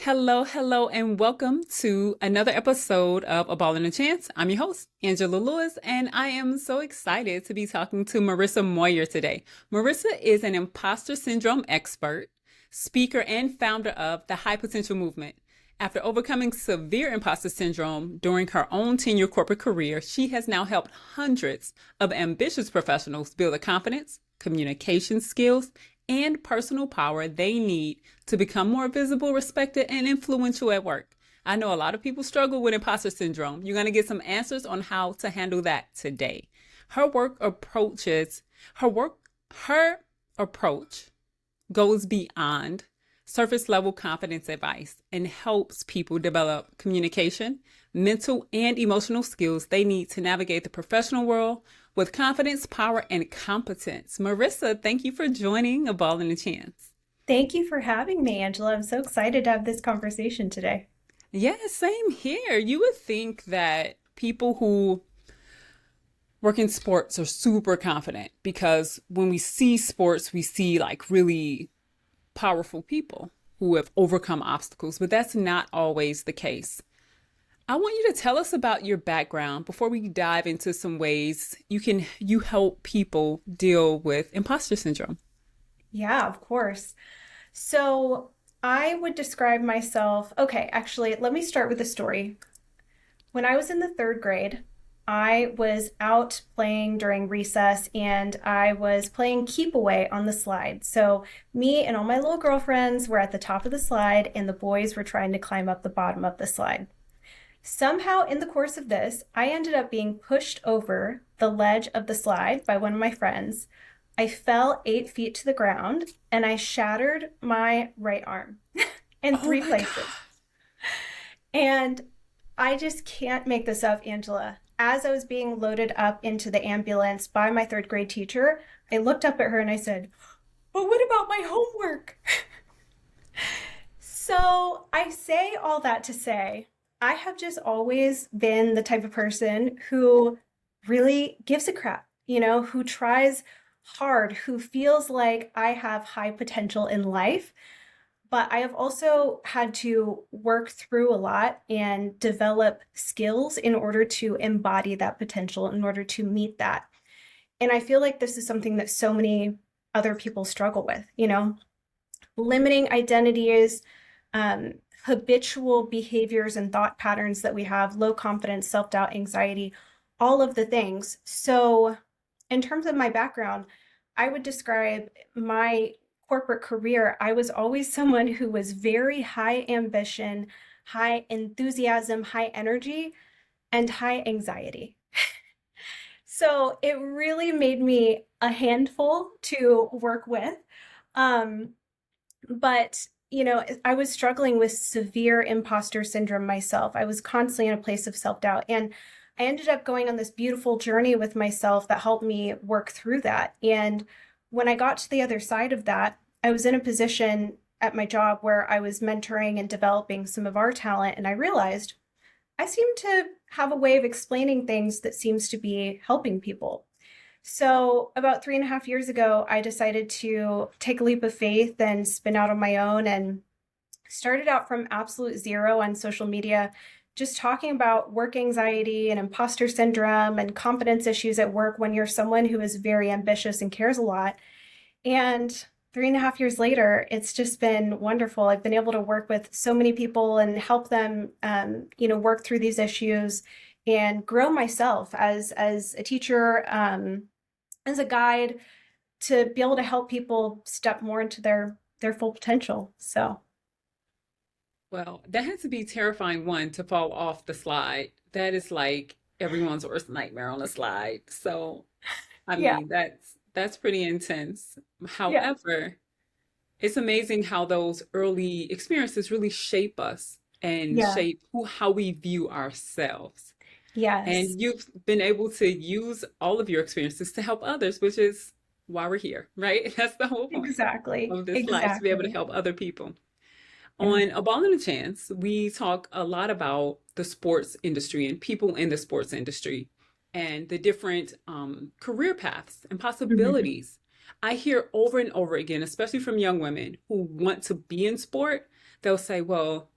Hello, hello, and welcome to another episode of A Ball and a Chance. I'm your host, Angela Lewis, and I am so excited to be talking to Marissa Moyer today. Marissa is an imposter syndrome expert, speaker, and founder of the High Potential Movement. After overcoming severe imposter syndrome during her own 10-year corporate career, she has now helped hundreds of ambitious professionals build the confidence, communication skills, and personal power they need to become more visible, respected, and influential at work. I know a lot of people struggle with imposter syndrome. You're going to get some answers on how to handle that today. Her work approaches her approach goes beyond surface level confidence advice and helps people develop communication, mental and emotional skills they need to navigate the professional world with confidence, power, and competence. Marissa, thank you for joining A Ball and a Chance. Thank you for having me, Angela. I'm so excited to have this conversation today. Yeah, same here. You would think that people who work in sports are super confident because when we see sports, we see like really powerful people who have overcome obstacles, but that's not always the case. I want you to tell us about your background before we dive into some ways you help people deal with imposter syndrome. Yeah, of course. So I would describe myself. Okay, actually, let me start with a story. When I was in the third grade, I was out playing during recess and I was playing keep away on the slide. So me and all my little girlfriends were at the top of the slide and the boys were trying to climb up the bottom of the slide. Somehow, in the course of this, I ended up being pushed over the ledge of the slide by one of my friends. I fell 8 feet to the ground and I shattered my right arm in Oh three my God. places. And I just can't make this up, Angela. As I was being loaded up into the ambulance by my third grade teacher, I looked up at her and I said, "But what about my homework?" So I say all that to say, I have just always been the type of person who really gives a crap, who tries hard, who feels like I have high potential in life. But I have also had to work through a lot and develop skills in order to embody that potential, in order to meet that. And I feel like this is something that so many other people struggle with, limiting identities, um, habitual behaviors and thought patterns that we have, low confidence, self doubt, anxiety, all of the things. So, in terms of my background, I would describe my corporate career. I was always someone who was very high ambition, high enthusiasm, high energy, and high anxiety. So, it really made me a handful to work with. Um, but I was struggling with severe imposter syndrome myself. I was constantly in a place of self-doubt, and I ended up going on this beautiful journey with myself that helped me work through that. And when I got to the other side of that, I was in a position at my job where I was mentoring and developing some of our talent, and I realized I seem to have a way of explaining things that seems to be helping people. So, about 3.5 years ago, I decided to take a leap of faith and spin out on my own and started out from absolute zero on social media, just talking about work anxiety and imposter syndrome and confidence issues at work when you're someone who is very ambitious and cares a lot. And 3.5 years later, it's just been wonderful. I've been able to work with so many people and help them, work through these issues and grow myself as a teacher, as a guide to be able to help people step more into their full potential. So Well, that has to be terrifying one to fall off the slide. That is like everyone's worst nightmare on a slide. So, I yeah, mean, that's pretty intense. yeah, However, it's amazing how those early experiences really shape us and yeah, shape how we view ourselves. yes, And you've been able to use all of your experiences to help others, which is why we're here, right? That's the whole point exactly, of this life, to be able to exactly. help other people. Yeah. On A Ball and a Chance, we talk a lot about the sports industry and people in the sports industry and the different career paths and Mhm. possibilities. I hear over and over again, especially from young women who want to be in sport, they'll say, well,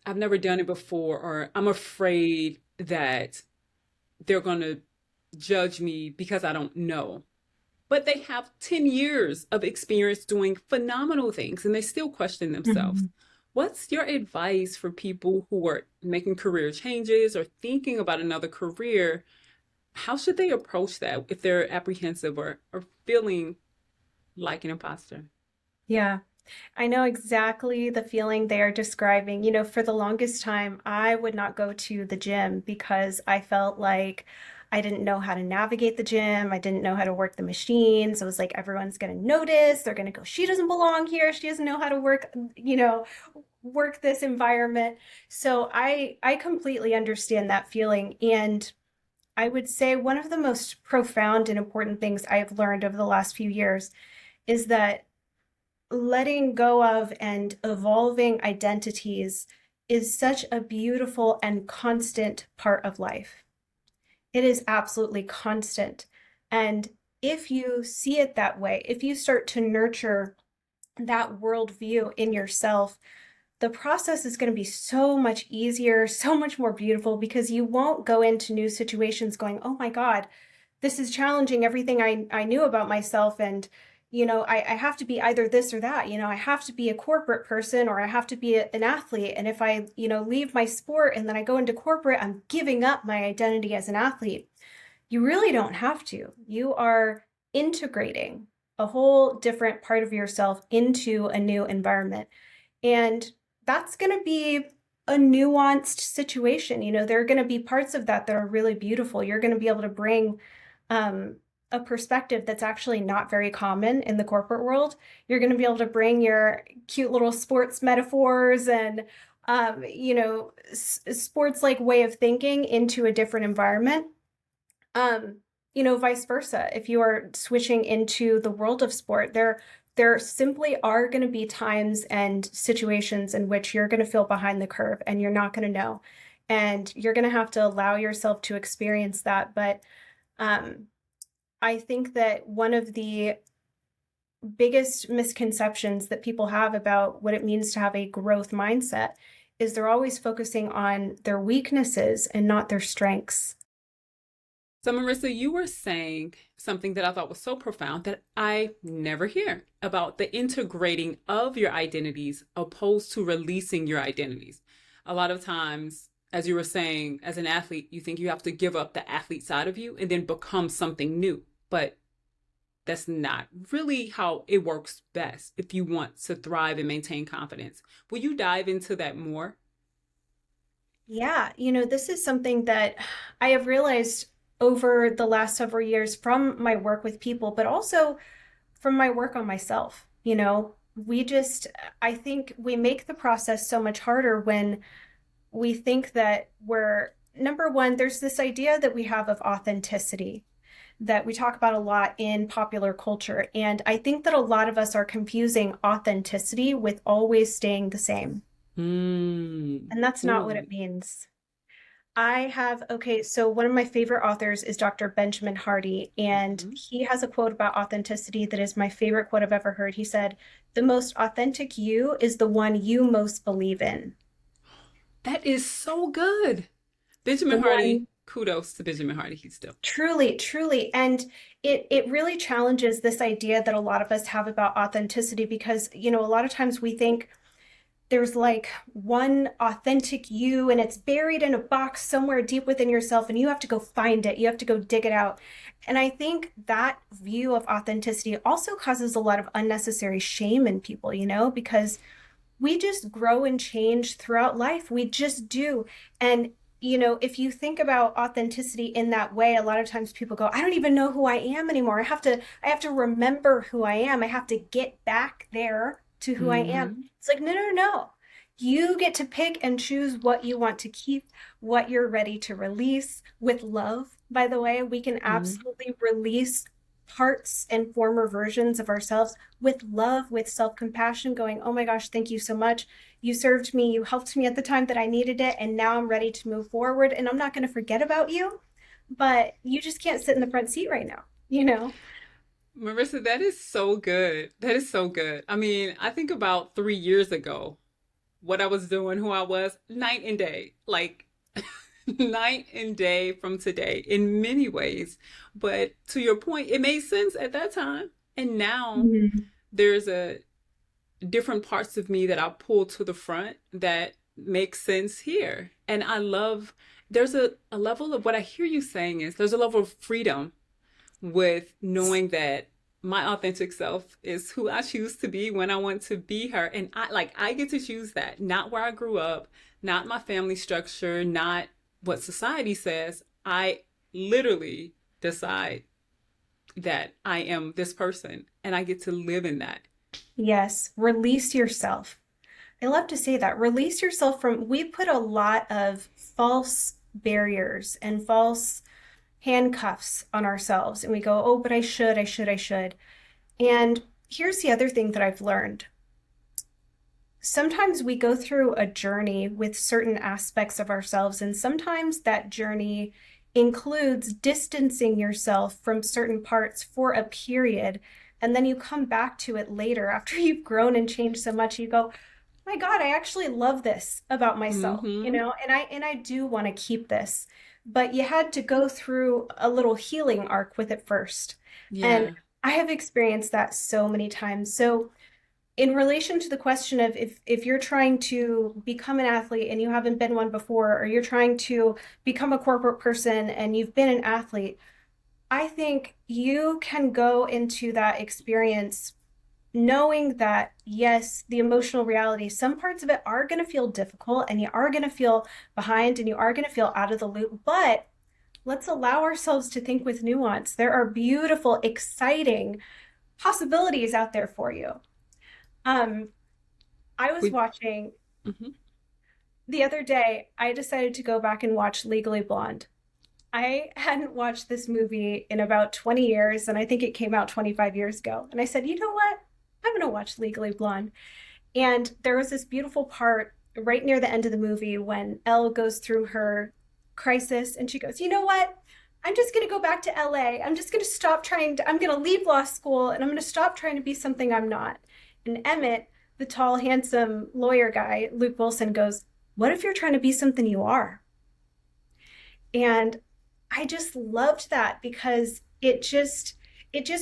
I've never done it before, or I'm afraid that they're going to judge me because I don't know. But they have 10 years of experience doing phenomenal things and they still question themselves. Mhm. What's your advice for people who are making career changes or thinking about another career? How should they approach that if they're apprehensive or feeling like an imposter? Yeah. I know exactly the feeling they are describing. For the longest time, I would not go to the gym because I felt like I didn't know how to navigate the gym. I didn't know how to work the machines. It was like everyone's going to notice. They're going to go, she doesn't belong here. She doesn't know how to work this environment. So I completely understand that feeling. And I would say one of the most profound and important things I've learned over the last few years is that letting go of and evolving identities is such a beautiful and constant part of life. It is absolutely constant. And if you see it that way, if you start to nurture that worldview in yourself, the process is going to be so much easier, so much more beautiful because you won't go into new situations going, oh my God, this is challenging everything I knew about myself. And, I have to be either this or that. I have to be a corporate person or I have to be an athlete. And if I, leave my sport and then I go into corporate, I'm giving up my identity as an athlete. You really don't have to. You are integrating a whole different part of yourself into a new environment. And that's going to be a nuanced situation. There are going to be parts of that that are really beautiful. You're going to be able to bring um, a perspective that's actually not very common in the corporate world. You're going to be able to bring your cute little sports metaphors and, sports like way of thinking into a different environment. Um, Vice versa. If you are switching into the world of sport, there simply are going to be times and situations in which you're going to feel behind the curve and you're not going to know. And you're going to have to allow yourself to experience that. But um, I think that one of the biggest misconceptions that people have about what it means to have a growth mindset is they're always focusing on their weaknesses and not their strengths. So, Marissa, you were saying something that I thought was so profound that I never hear about the integrating of your identities opposed to releasing your identities. A lot of times, as you were saying, as an athlete, you think you have to give up the athlete side of you and then become something new. But that's not really how it works best if you want to thrive and maintain confidence. Will you dive into that more? Yeah, this is something that I have realized over the last several years from my work with people, but also from my work on myself. I think we make the process so much harder when we think that we're, number one, there's this idea that we have of authenticity that we talk about a lot in popular culture. And I think that a lot of us are confusing authenticity with always staying the same. Mm. And that's not what Ooh. it means. Okay, so one of my favorite authors is Dr. Benjamin Hardy, and Mhm. he has a quote about authenticity that is my favorite quote I've ever heard. He said, the most authentic you is the one you most believe in. That is so good. The Benjamin Hardy, one kudos to Benjamin Hardy. He's still. truly, truly. And it really challenges this idea that a lot of us have about authenticity because, a lot of times we think there's like one authentic you and it's buried in a box somewhere deep within yourself and you have to go find it. You have to go dig it out. And I think that view of authenticity also causes a lot of unnecessary shame in people, because we just grow and change throughout life. We just do. And if you think about authenticity in that way, a lot of times people go, I don't even know who I am anymore. I have to remember who I am. I have to get back there to who I am. Mm-hmm. It's like, no, no, no. You get to pick and choose what you want to keep, what you're ready to release with love. By the way, we can Mm-hmm. absolutely release parts and former versions of ourselves with love, with self compassion, going, oh my gosh, thank you so much. You served me, you helped me at the time that I needed it, and now I'm ready to move forward. And I'm not going to forget about you, but you just can't sit in the front seat right now, you know? Marissa, that is so good. That is so good. I mean, I think about 3 years ago. what I was doing, who I was, night and day. Like night and day from today in many ways. But to your point, it made sense at that time. And now Mhm. there's a different parts of me that I pull to the front that make sense here. And I love there's a level of what I hear you saying is there's a level of freedom with knowing that my authentic self is who I choose to be when I want to be her. And I get to choose that, not where I grew up, not my family structure, not what society says. I literally decide that I am this person and I get to live in that. Yes, release yourself. I love to say that. Release yourself from, we put a lot of false barriers and false handcuffs on ourselves. And we go, oh, but I should, I should, I should. And here's the other thing that I've learned. Sometimes we go through a journey with certain aspects of ourselves, and sometimes that journey includes distancing yourself from certain parts for a period. And then you come back to it later after you've grown and changed so much. You go, my God, I actually love this about myself, Mm-hmm. and I do want to keep this. But you had to go through a little healing arc with it first. And Yeah. I have experienced that so many times. So in relation to the question of if you're trying to become an athlete and you haven't been one before, or you're trying to become a corporate person and you've been an athlete, I think you can go into that experience knowing that, yes, the emotional reality, some parts of it are going to feel difficult and you are going to feel behind and you are going to feel out of the loop, but let's allow ourselves to think with nuance. There are beautiful, exciting possibilities out there for you. Um, I was We, watching mhm. the other day, I decided to go back and watch Legally Blonde. I hadn't watched this movie in about 20 years, and I think it came out 25 years ago. And I said, you know what? I'm going to watch Legally Blonde. And there was this beautiful part right near the end of the movie when Elle goes through her crisis and she goes, you know what? I'm just going to go back to LA. I'm just going to stop trying to, I'm going to leave law school and I'm going to stop trying to be something I'm not. And Emmett, the tall, handsome lawyer guy, Luke Wilson, goes, what if you're trying to be something you are? And I just loved that because it just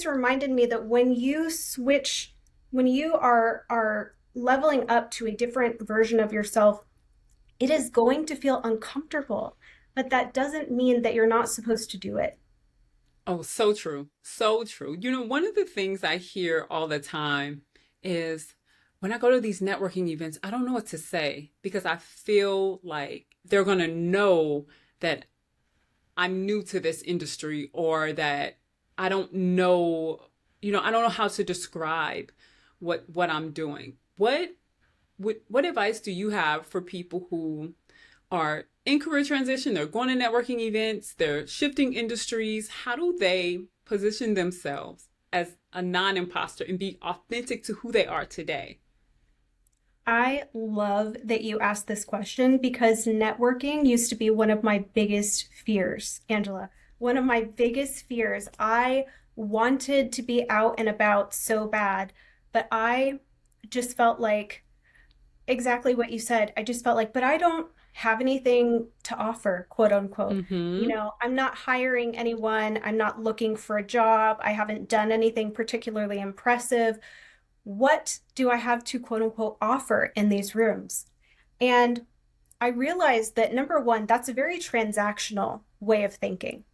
reminded me that when you switch, when you are leveling up to a different version of yourself, it is going to feel uncomfortable, but that doesn't mean that you're not supposed to do it. Oh, so true. So true. One of the things I hear all the time is when I go to these networking events, I don't know what to say because I feel like they're going to know that I'm new to this industry or that I don't know, I don't know how to describe what I'm doing. What advice do you have for people who are in career transition, they're going to networking events, they're shifting industries? How do they position themselves as a non-imposter and be authentic to who they are today? I love that you asked this question because networking used to be one of my biggest fears, Angela. One of my biggest fears. I wanted to be out and about so bad, but I just felt like exactly what you said. I just felt like, but I don't have anything to offer, quote unquote. Mm-hmm. I'm not hiring anyone. I'm not looking for a job. I haven't done anything particularly impressive. What do I have to quote unquote offer in these rooms? And I realized that number one, that's a very transactional way of thinking.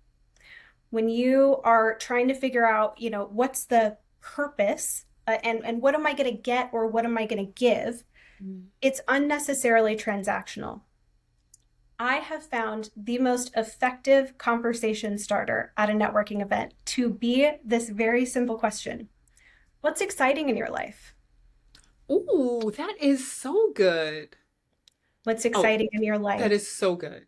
When you are trying to figure out, what's the purpose and what am I going to get or what am I going to give, it's unnecessarily transactional. I have found the most effective conversation starter at a networking event to be this very simple question. What's exciting in your life? Ooh, that is so good. What's Oh, exciting in your that life? is so good.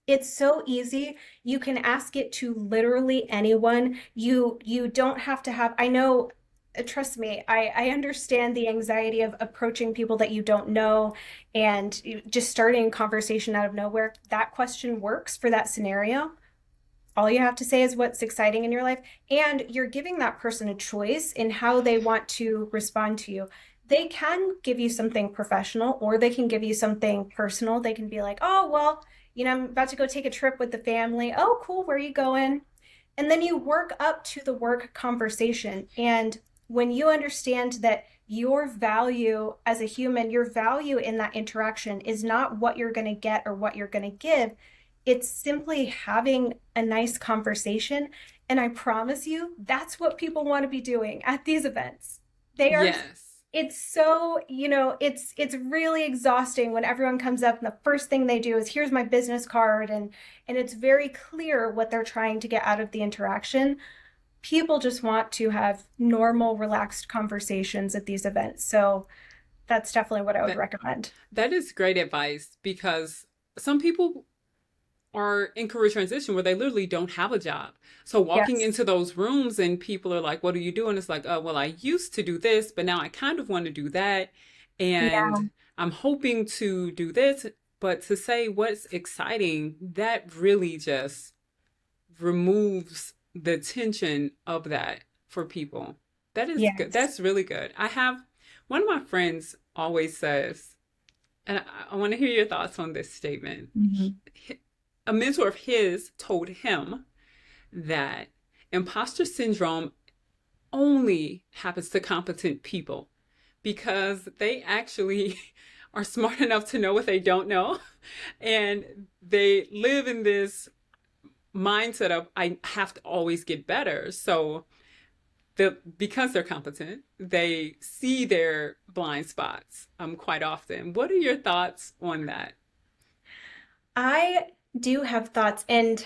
It's so easy. You can ask it to literally anyone. You don't have to have, I know, trust me, I understand the anxiety of approaching people that you don't know and just starting a conversation out of nowhere. That question works for that scenario. All you have to say is what's exciting in your life, and you're giving that person a choice in how they want to respond to you. they can give you something professional or they can give you something personal. They can be like, oh, well, I'm about to go take a trip with the family. Oh, cool. Where are you going? And then you work up to the work conversation. And when you understand that your value as a human, your value in that interaction is not what you're going to get or what you're going to give, it's simply having a nice conversation. And I promise you, that's what people want to be doing at these events. They are Yes. it's so, it's really exhausting when everyone comes up and the first thing they do is here's my business card, and it's very clear what they're trying to get out of the interaction. People just want to have normal, relaxed conversations at these events. So that's definitely what I would That recommend. that is great advice because some people are in career transition where they literally don't have a job. So walking Yes. into those rooms and people are like, "What are you doing?" It's like, "Oh, well, I used to do this, but now I kind of want to do that, Yeah. and I'm hoping to do this." But to say what's exciting, that really just removes the tension of that for people. That is good. Yes. That's really good. I have one of my friends always says, and I want to hear your thoughts on this statement. Mhm. A mentor of his told him that imposter syndrome only happens to competent people because they actually are smart enough to know what they don't know, and they live in this mindset of I have to always get better. So because they're competent, they see their blind spots quite often. What are your thoughts on that? I do have thoughts, and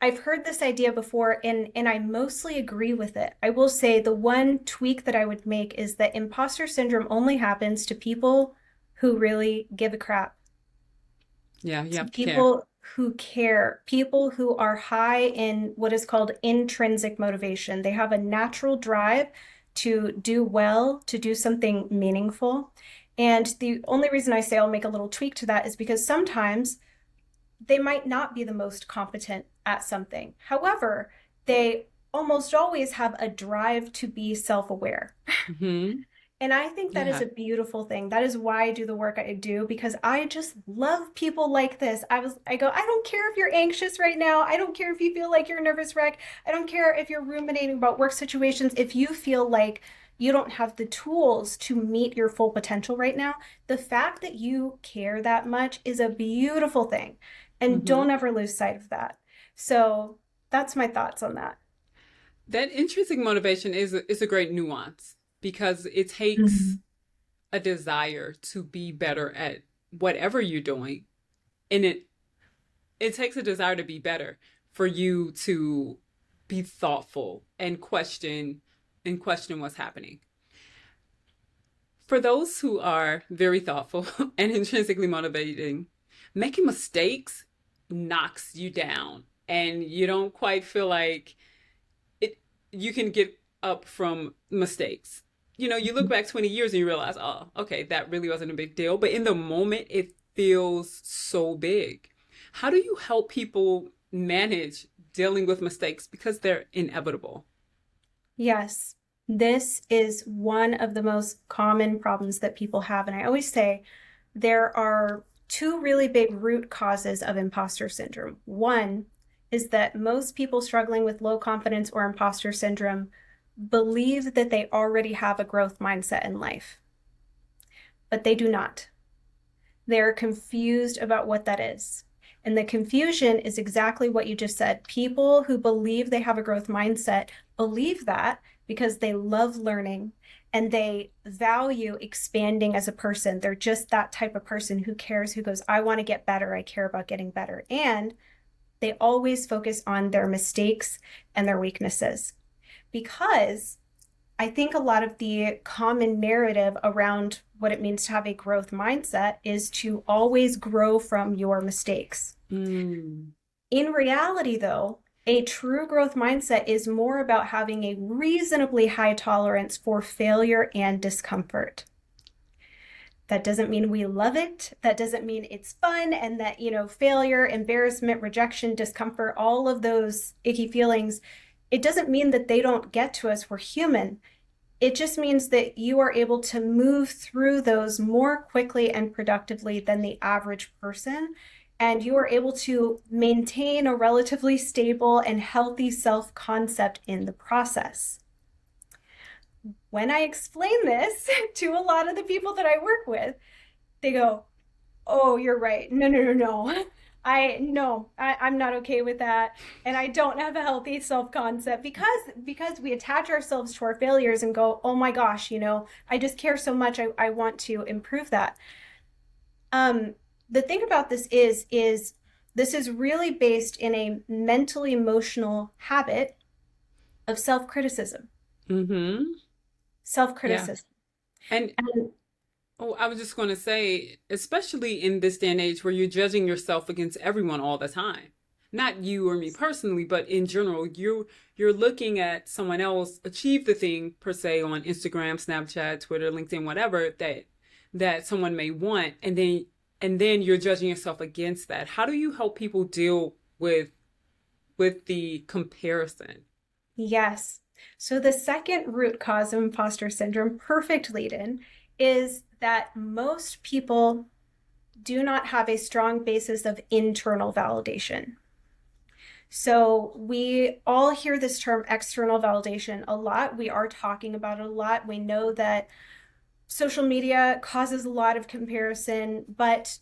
I've heard this idea before, and I mostly agree with it. I will say the one tweak that I would make is that imposter syndrome only happens to people who really give a crap, Yeah, you to have to care. people who care, people who are high in what is called intrinsic motivation. They have a natural drive to do well, to do something meaningful. And the only reason I say I'll make a little tweak to that is because sometimes they might not be the most competent at something. However, they almost always have a drive to be self aware. Hmm. And I think that is Yeah. a beautiful thing. That is why I do the work I do, because I just love people like this. I go, I don't care if you're anxious right now. I don't care if you feel like you're a nervous wreck. I don't care if you're ruminating about work situations. If you feel like you don't have the tools to meet your full potential right now, the fact that you care that much is a beautiful thing. And Hmm. don't ever lose sight of that. So that's my thoughts on that. That intrinsic motivation is a great nuance because it takes Mhm. a desire to be better at whatever you're doing, and it takes a desire to be better for you to be thoughtful and question what's happening. For those who are very thoughtful and intrinsically motivating, making mistakes knocks you down and you don't quite feel like it you can get up from mistakes. You look back 20 years and you realize, oh, okay, that really wasn't a big deal. But in the moment, it feels so big. How do you help people manage dealing with mistakes because they're inevitable? Yes, this is one of the most common problems that people have. And I always say there are two really big root causes of imposter syndrome. One is that most people struggling with low confidence or imposter syndrome believe that they already have a growth mindset in life, but they do not. They're confused about what that is. And the confusion is exactly what you just said. People who believe they have a growth mindset believe that because they love learning and they value expanding as a person. They're just that type of person who cares, who goes, I want to get better. I care about getting better. And they always focus on their mistakes and their weaknesses because I think a lot of the common narrative around what it means to have a growth mindset is to always grow from your mistakes. Mm. In reality, though, a true growth mindset is more about having a reasonably high tolerance for failure and discomfort. That doesn't mean we love it. That doesn't mean it's fun and that, failure, embarrassment, rejection, discomfort, all of those icky feelings, it doesn't mean that they don't get to us. We're human. It just means that you are able to move through those more quickly and productively than the average person. And you are able to maintain a relatively stable and healthy self concept in the process. When I explain this to a lot of the people that I work with, they go, "Oh, you're right. No, no, no, no. I'm not okay with that. And I don't have a healthy self-concept because we attach ourselves to our failures and go, oh my gosh, I just care so much. I want to improve that. Um, the thing about this is this is really based in a mental emotional habit of self-criticism. Mm-hmm. Yeah. Self-criticism. And And oh, I was just going to say, especially in this day and age where you're judging yourself against everyone all the time. Not you or me personally, but in general, you're looking at someone else achieve the thing per se on Instagram, Snapchat, Twitter, LinkedIn, whatever that someone may want, and then you're judging yourself against that. How do you help people deal with the comparison? yes. So the second root cause of imposter syndrome, perfect lead in, is that most people do not have a strong basis of internal validation. So we all hear this term external validation a lot. We are talking about it a lot. We know that social media causes a lot of comparison, but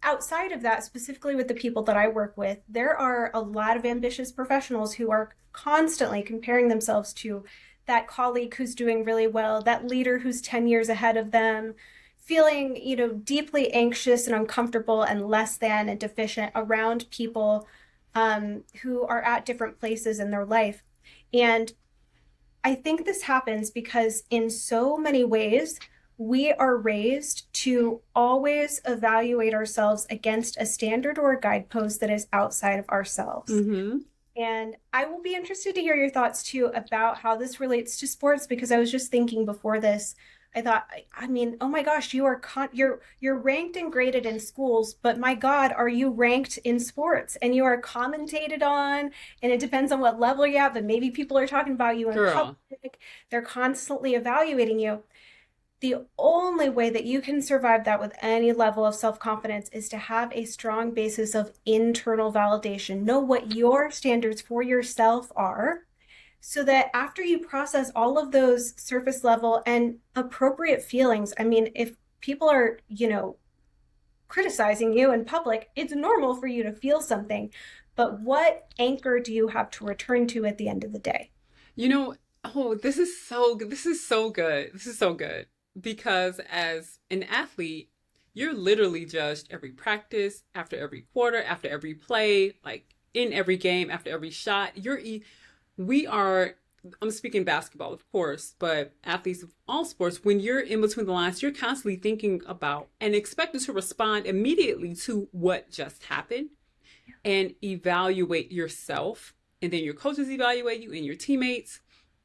outside of that, specifically with the people that I work with, there are a lot of ambitious professionals who are constantly comparing themselves to that colleague who's doing really well, that leader who's 10 years ahead of them, feeling, deeply anxious and uncomfortable and less than and deficient around people who are at different places in their life. And I think this happens because in so many ways, we are raised to always evaluate ourselves against a standard or a guidepost that is outside of ourselves. Mm-hmm. And I will be interested to hear your thoughts too about how this relates to sports because I was just thinking before this. I thought, I mean, oh my gosh, you're ranked and graded in schools, but my God, are you ranked in sports? And you are commentated on, and it depends on what level you're at, but maybe people are talking about you in Girl. public. They're constantly evaluating you. The only way that you can survive that with any level of self confidence is to have a strong basis of internal validation. Know what your standards for yourself are so that after you process all of those surface level and appropriate feelings, I mean, if people are, criticizing you in public, it's normal for you to feel something. But what anchor do you have to return to at the end of the day? You know, oh, this is so good. This is so good. This is so good. Because as an athlete, you're literally judged every practice, after every quarter, after every play, like in every game, after every shot. We are, I'm speaking basketball, of course, but athletes of all sports, when you're in between the lines, you're constantly thinking about and expected to respond immediately to what just happened and evaluate yourself. And then your coaches evaluate you and your teammates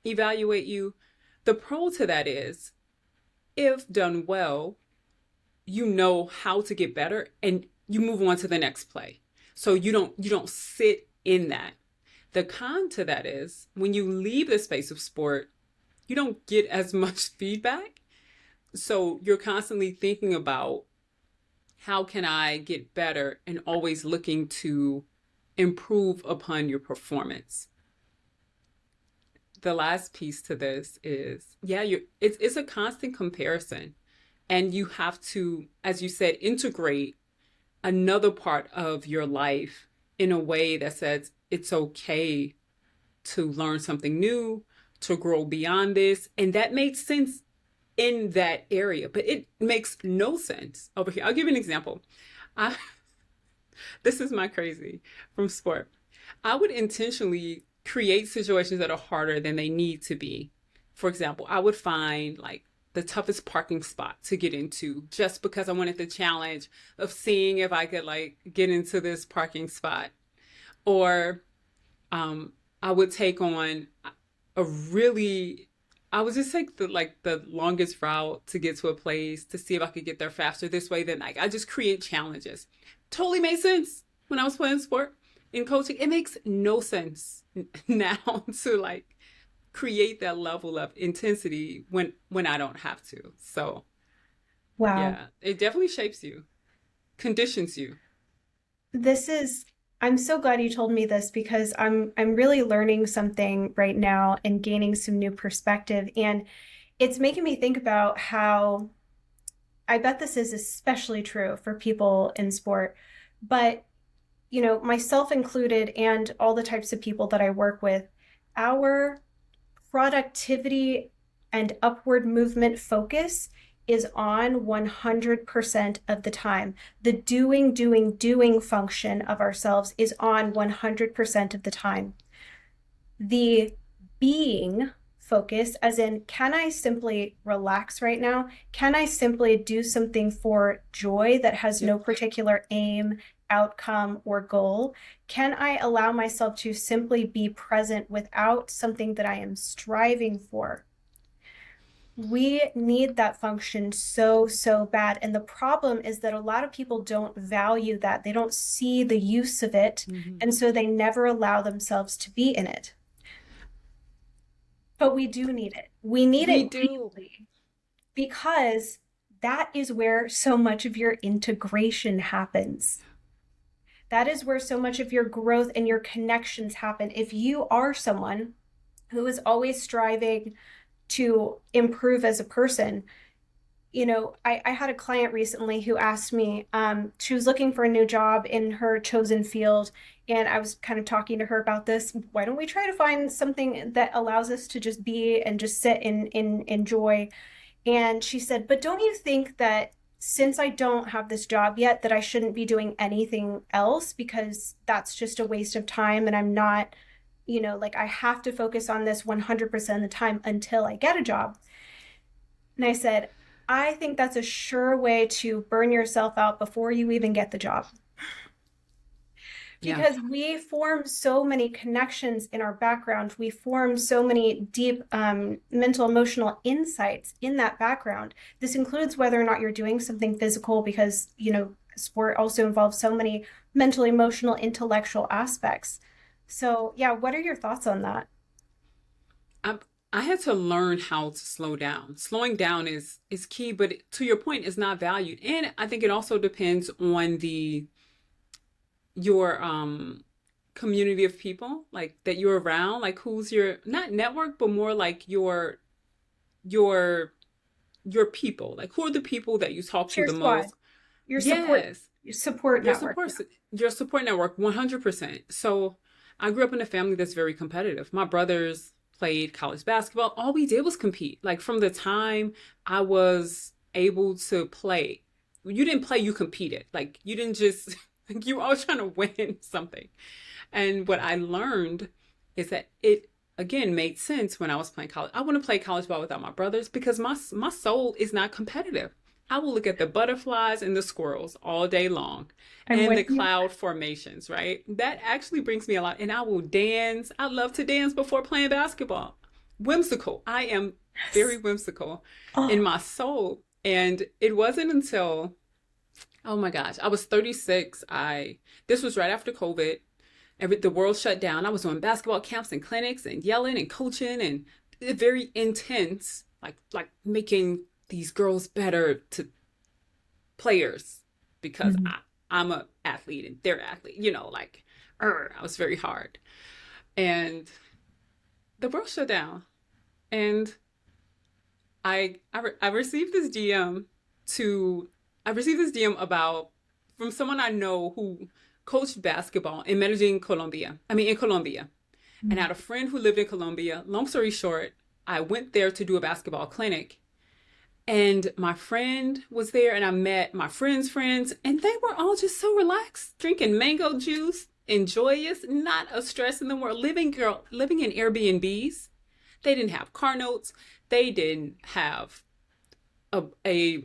evaluate you. The pro to that is, if done well, you know how to get better and you move on to the next play. So you don't sit in that. The con to that is when you leave the space of sport, you don't get as much feedback. So you're constantly thinking about how can I get better and always looking to improve upon your performance. The last piece to this is, yeah, it's a constant comparison, and you have to, as you said, integrate another part of your life in a way that says it's okay to learn something new, to grow beyond this. And that makes sense in that area, but it makes no sense over here. I'll give you an example. I, this is my crazy from sport. I would intentionally create situations that are harder than they need to be. For example, I would find like the toughest parking spot to get into just because I wanted the challenge of seeing if I could like get into this parking spot. Or I would take on a really I would just take the longest route to get to a place to see if I could get there faster this way than like I just create challenges. Totally made sense when I was playing sport in coaching. It makes no sense now to like create that level of intensity when I don't have to. So Wow. yeah, it definitely shapes you, conditions you. This is I'm so glad you told me this because I'm really learning something right now and gaining some new perspective. And it's making me think about how I bet this is especially true for people in sport, but myself included and all the types of people that I work with, our productivity and upward movement focus is on 100% of the time. The doing function of ourselves is on 100% of the time. The being focus, as in, can I simply relax right now? Can I simply do something for joy that has no Yep. particular aim, outcome, or goal? Can I allow myself to simply be present without something that I am striving for? We need that function so, so bad. And the problem is that a lot of people don't value that. They don't see the use of it. Hmm. And so they never allow themselves to be in it. But we do need it. We need We it do. deeply because that is where so much of your integration happens. That is where so much of your growth and your connections happen. If you are someone who is always striving to improve as a person, I had a client recently who asked me, she was looking for a new job in her chosen field. And I was kind of talking to her about this. Why don't we try to find something that allows us to just be and just sit and enjoy? And she said, but don't you think that since I don't have this job yet, that I shouldn't be doing anything else because that's just a waste of time and I'm not, like I have to focus on this 100% of the time until I get a job. And I said, I think that's a sure way to burn yourself out before you even get the job. Yeah. Because we form so many connections in our background. We form so many deep mental, emotional insights in that background. This includes whether or not you're doing something physical, because, sport also involves so many mental, emotional, intellectual aspects. So, yeah, what are your thoughts on that? I I had to learn how to slow down. Slowing down is key, but to your point, is not valued. And I think it also depends on the your community of people like that you're around, like who's your not network, but more like your your people. Like who are the people that you talk It's to your the squad, most? your support, Yes. your support Your network. support Yeah. your support network 100%. So I grew up in a family that's very competitive. My brothers played college basketball. All we did was compete. Like from the time I was able to play, you didn't play, you competed. Like you didn't just like you were always trying to win something. And what I learned is that it again made sense when I was playing college. I wouldn't play college ball without my brothers because my soul is not competitive. I will look at the butterflies and the squirrels all day long I'm and the with you. cloud formations, right? That actually brings me a lot. And I will dance. I love to dance before playing basketball. Whimsical. I am very Yes. whimsical in Oh, my soul. And it wasn't until, oh my gosh, I was 36. This was right after COVID. The world shut down. I was doing basketball camps and clinics and yelling and coaching and very intense, like making these girls better to players because mhm. I'm a athlete and they're athlete. Like I was very hard, and the world shut down, and I received this DM to I received this DM about from someone I know who coached basketball in Medellin, Colombia. I mean, in Colombia. And I had a friend who lived in Colombia. Long story short, I went there to do a basketball clinic. And my friend was there, and I met my friend's friends, and they were all just so relaxed, drinking mango juice and joyous, not a stress in the world, living in Airbnbs. They didn't have car notes. They didn't have a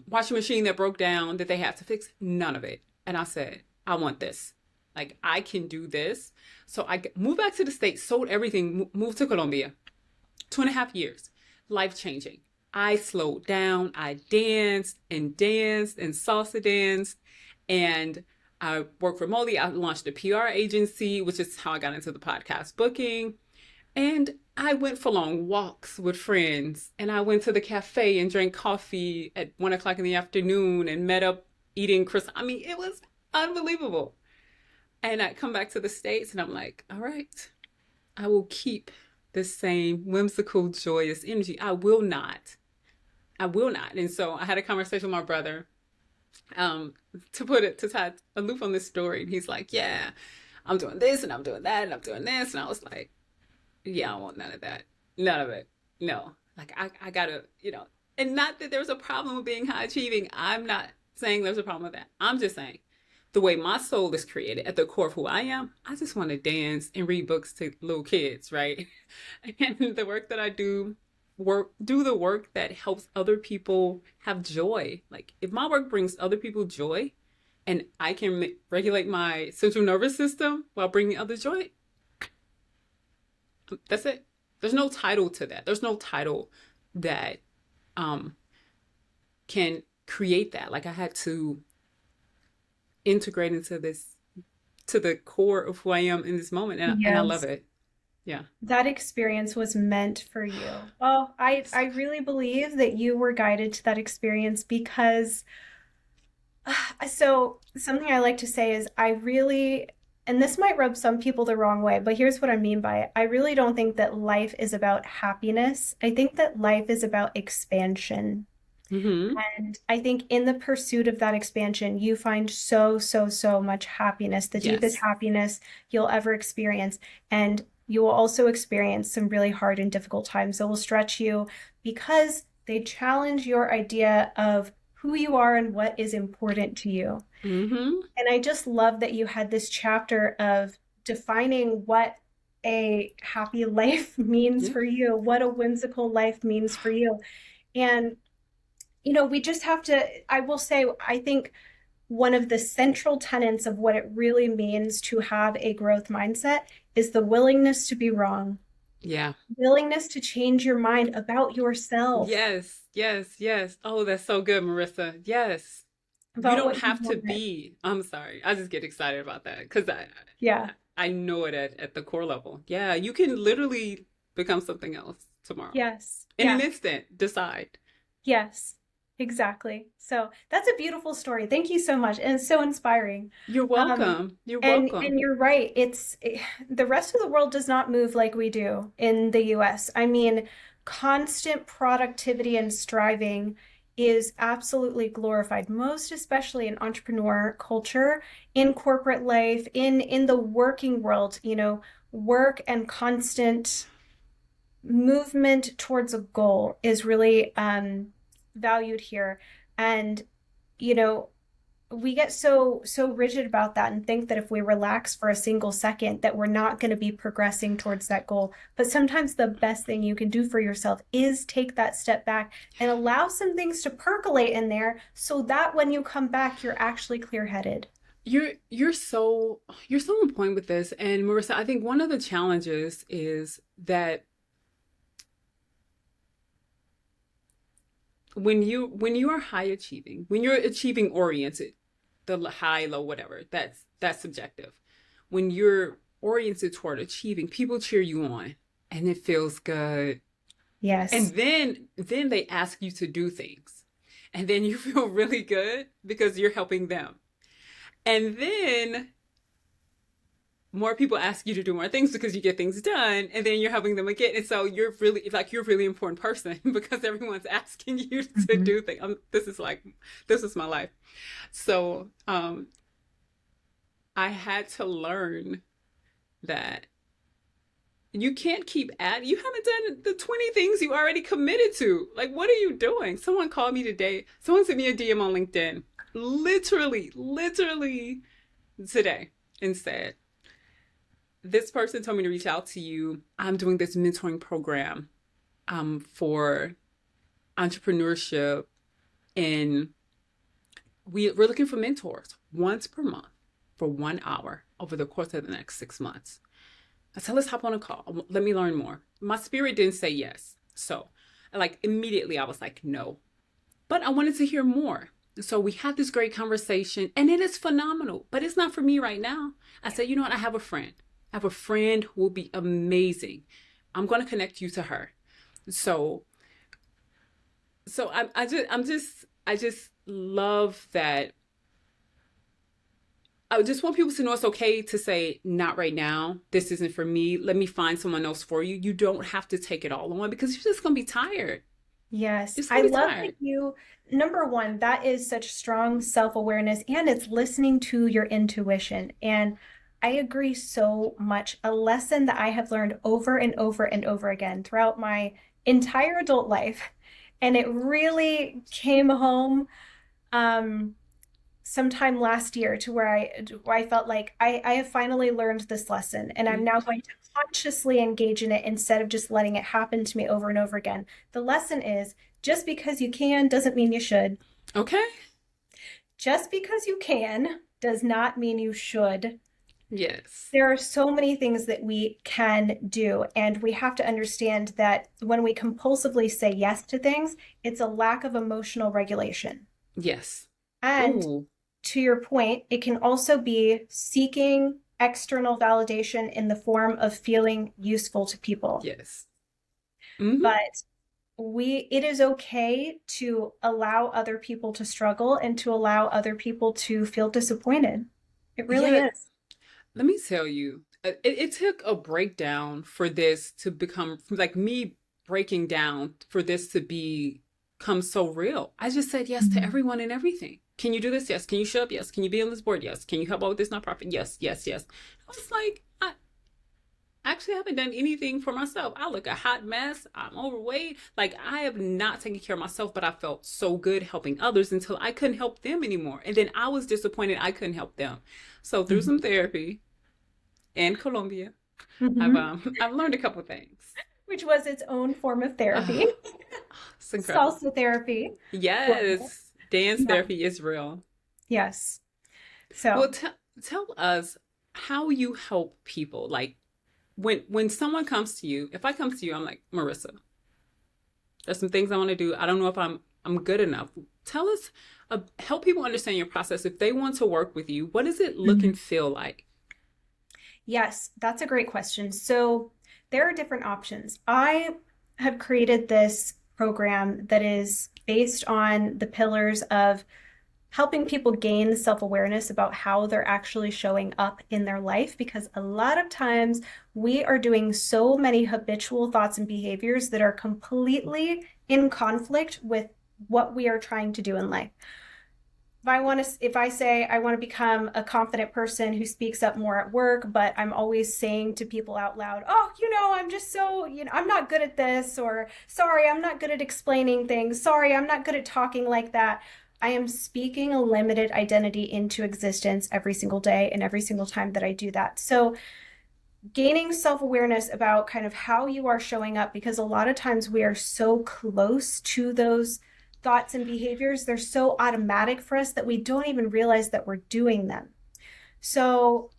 washing machine that broke down that they had to fix. None of it. And I said, I want this. Like I can do this. So I moved back to the States, sold everything, moved to Colombia. 2.5 years, life changing. I slowed down. I danced and salsa danced, and I worked remotely. I launched a PR agency, which is how I got into the podcast booking. And I went for long walks with friends, and I went to the cafe and drank coffee at 1 o'clock in the afternoon and met up eating I mean, it was unbelievable. And I come back to the States and I'm like, all right, I will keep the same whimsical, joyous energy. I will not. I will not. And so I had a conversation with my brother, um, to tie a loop on this story. And he's like, yeah, I'm doing this and I'm doing that and I'm doing this. And I was like, yeah, I want none of that. None of it. No. Like I gotta, and not that there's a problem with being high achieving. I'm not saying there's a problem with that. I'm just saying the way my soul is created at the core of who I am, I just want to dance and read books to little kids, right? And the work that I do the work that helps other people have joy. Like if my work brings other people joy and I can regulate my central nervous system while bringing others joy, that's it. There's no title to that. There's no title that um can create that. Like I had to integrate into this to the core of who I am in this moment, and I love Yes. it. Yeah. That experience was meant for you. Oh, I really believe that you were guided to that experience because so something I like to say is I really, and this might rub some people the wrong way, but here's what I mean by it. I really don't think that life is about happiness. I think that life is about expansion. Mm-hmm. And I think in the pursuit of that expansion, you find so, so, so much happiness, the deepest Yes. happiness you'll ever experience. And you will also experience some really hard and difficult times that will stretch you because they challenge your idea of who you are and what is important to you. Mm-hmm. And I just love that you had this chapter of defining what a happy life means Yeah. for you, what a whimsical life means for you. And we just have to, I will say, I think one of the central tenets of what it really means to have a growth mindset is the willingness to be wrong, Yeah. willingness to change your mind about yourself, Yes. Yes. Yes. Oh, that's so good, Marissa. Yes. You about don't what you have to want. be. I'm sorry. I just get excited about that because Yeah. I know it at the core level. Yeah, you can literally become something else tomorrow Yes. in an Yeah. instant. Decide. Yes. Exactly. So that's a beautiful story. Thank you so much. And it's so inspiring. You're Um, welcome. You're and welcome. you're right. The rest of the world does not move like we do in the US. I mean, constant productivity and striving is absolutely glorified, most especially in entrepreneur culture, in corporate life, in the working world, work and constant movement towards a goal is really valued here. And, you know, we get so rigid about that and think that if we relax for a single second that we're not going to be progressing towards that goal. But sometimes the best thing you can do for yourself is take that step back and allow some things to percolate in there so that when you come back you're actually clear-headed. You're so on point with this. And Marissa, I think one of the challenges is that when you are high achieving, when you're achieving oriented, the high, low, whatever, that's subjective. When you're oriented toward achieving, people cheer you on and it feels good. Yes. And then they ask you to do things. And then you feel really good because you're helping them. And then more people ask you to do more things because you get things done, and then you're helping them again, and so you're a really important person because everyone's asking you to Mhm. do things. This is my life. So I had to learn that you can't keep adding. You haven't done the 20 things you already committed to. Like, what are you doing? Someone called me today. Someone sent me a DM on LinkedIn, literally today, and said, this person told me to reach out to you. I'm doing this mentoring program for entrepreneurship, and we're looking for mentors once per month for 1 hour over the course of the next 6 months. I said, let's hop on a call. Let me learn more. My spirit didn't say yes. So, like, immediately I was like, no. But I wanted to hear more. So we had this great conversation, and it is phenomenal, but it's not for me right now. I said, you know what? I have a friend. I have a friend who will be amazing. I'm going to connect you to her. So, I just love that. I just want people to know it's okay to say, not right now. This isn't for me. Let me find someone else for you. You don't have to take it all on because you're just going to be tired. Yes, You're just I going to be love that tired. you, number one, that is such strong self-awareness and it's listening to your intuition. And I agree so much. A lesson that I have learned over and over and over again throughout my entire adult life. And it really came home um, sometime last year to where I felt like I have finally learned this lesson and I'm now going to consciously engage in it instead of just letting it happen to me over and over again. The lesson is just because you can doesn't mean you should. Okay? Just because you can does not mean you should. Yes. There are so many things that we can do, and we have to understand that when we compulsively say yes to things, it's a lack of emotional regulation. Yes. And Ooh, to your point, it can also be seeking external validation in the form of feeling useful to people. yes. Mm-hmm. But it is okay to allow other people to struggle and to allow other people to feel disappointed. It really Yeah, is. let me tell you, it took a breakdown for this to become like me breaking down for this to become so real. I just said yes to Mhm. everyone and everything. Can you do this? Yes. Can you show up? Yes. Can you be on this board? Yes. Can you help out with this nonprofit? Yes, yes, yes. I was like, I actually haven't done anything for myself. I look a hot mess. I'm overweight. Like I have not taken care of myself, but I felt so good helping others until I couldn't help them anymore. And then I was disappointed I couldn't help them. So through Mhm. some therapy, in Colombia. Mhm. I've learned a couple things. Which was its own form of therapy. Oh, it's incredible. Salsa therapy. Love it. Yes, dance Yeah. therapy is real. Yes. Well, So, tell us how you help people. Like when someone comes to you, if I come to you, I'm like, Marissa, there's some things I want to do. I don't know if I'm good enough. Tell us, help people understand your process. If they want to work with you, what does it look mhm. and feel like? Yes, that's a great question. So there are different options. I have created this program that is based on the pillars of helping people gain self-awareness about how they're actually showing up in their life because a lot of times we are doing so many habitual thoughts and behaviors that are completely in conflict with what we are trying to do in life. If I say I want to become a confident person who speaks up more at work, but I'm always saying to people out loud, oh, I'm just so, I'm not good at this, or sorry, I'm not good at explaining things. Sorry, I'm not good at talking like that. I am speaking a limited identity into existence every single day and every single time that I do that. So gaining self-awareness about kind of how you are showing up, because a lot of times we are so close to those thoughts and behaviors, they're so automatic for us that we don't even realize that we're doing them. So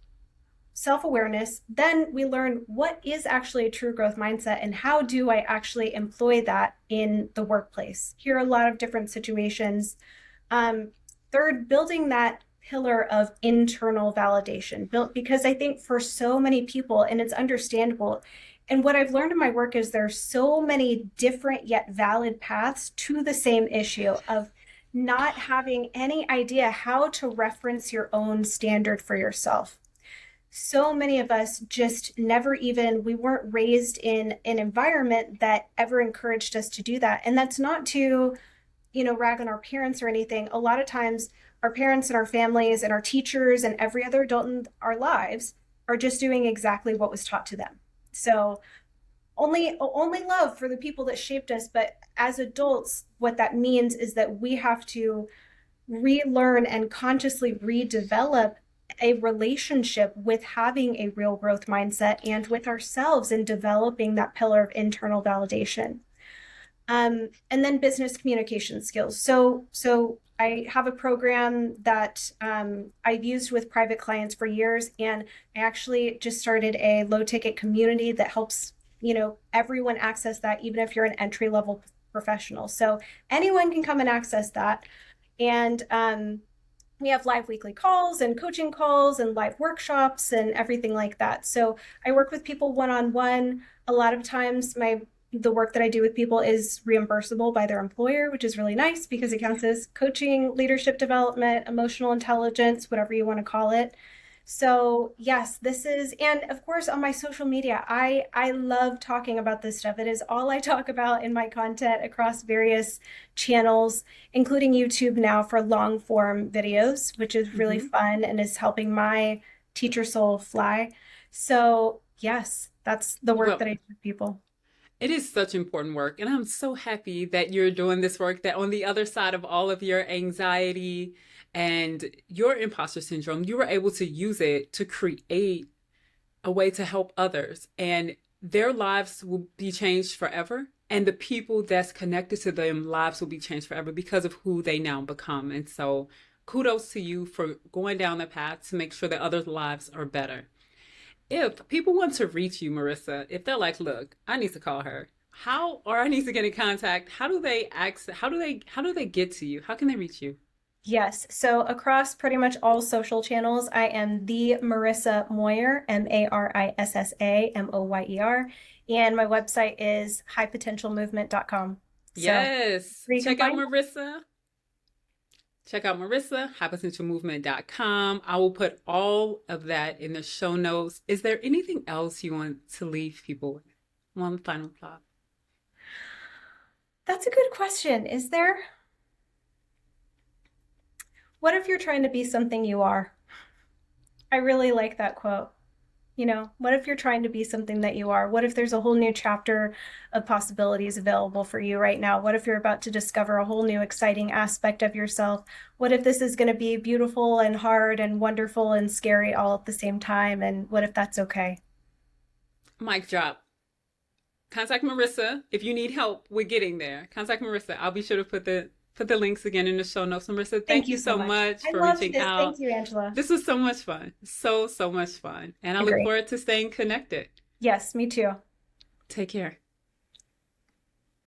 self-awareness, then we learn what is actually a true growth mindset and how do I actually employ that in the workplace. Here are a lot of different situations. um, Third, building that pillar of internal validation, built because I think for so many people, and it's understandable. And what I've learned in my work is there's so many different yet valid paths to the same issue of not having any idea how to reference your own standard for yourself. So many of us just never even, we weren't raised in an environment that ever encouraged us to do that. And that's not to rag on our parents or anything. A lot of times, our parents and our families and our teachers and every other adult in our lives are just doing exactly what was taught to them. So only love for the people that shaped us. But as adults, what that means is that we have to relearn and consciously redevelop a relationship with having a real growth mindset and with ourselves in developing that pillar of internal validation. And then business communication skills. So I have a program that I've used with private clients for years, and I actually just started a low ticket community that helps everyone access that, even if you're an entry level professional. So anyone can come and access that, and we have live weekly calls and coaching calls and live workshops and everything like that. So I work with people one on one. A lot of times the work that I do with people is reimbursable by their employer, which is really nice because it counts as coaching, leadership development, emotional intelligence, whatever you want to call it. So yes, this is, and of course on my social media, I love talking about this stuff. It is all I talk about in my content across various channels, including YouTube now for long form videos, which is really Hmm. fun and is helping my teacher soul fly. So yes, that's the work that Well, I do with people. it is such important work, and I'm so happy that you're doing this work, that on the other side of all of your anxiety and your imposter syndrome, you were able to use it to create a way to help others, and their lives will be changed forever. And the people that's connected to them lives will be changed forever because of who they now become. And so kudos to you for going down the path to make sure that others' lives are better. If people want to reach you, Marissa, if they're like, look, I need to call her, how, or I need to get in contact, how do they access, how do they get to you? How can they reach you? Yes. So across pretty much all social channels, I am the Marissa Moyer, Marissa Moyer. And my website is highpotentialmovement.com. So Yes. where you can Check out find. Marissa. Check out Marissa, highpotentialmovement.com. I will put all of that in the show notes. Is there anything else you want to leave people with? One final thought. That's a good question. Is there? What if you're trying to be something you are? I really like that quote. What if you're trying to be something that you are? What if there's a whole new chapter of possibilities available for you right now? What if you're about to discover a whole new exciting aspect of yourself? What if this is going to be beautiful and hard and wonderful and scary all at the same time? And what if that's okay? Mic drop. Contact Marissa if you need help with getting there. Contact Marissa. I'll be sure to put the links again in the show notes. Marissa, Thank thank you you so so much. much I for loved reaching this. Thank out. you, Angela. This was so much fun. So much fun. And I look Agree. forward to staying connected. Yes, me too. Take care.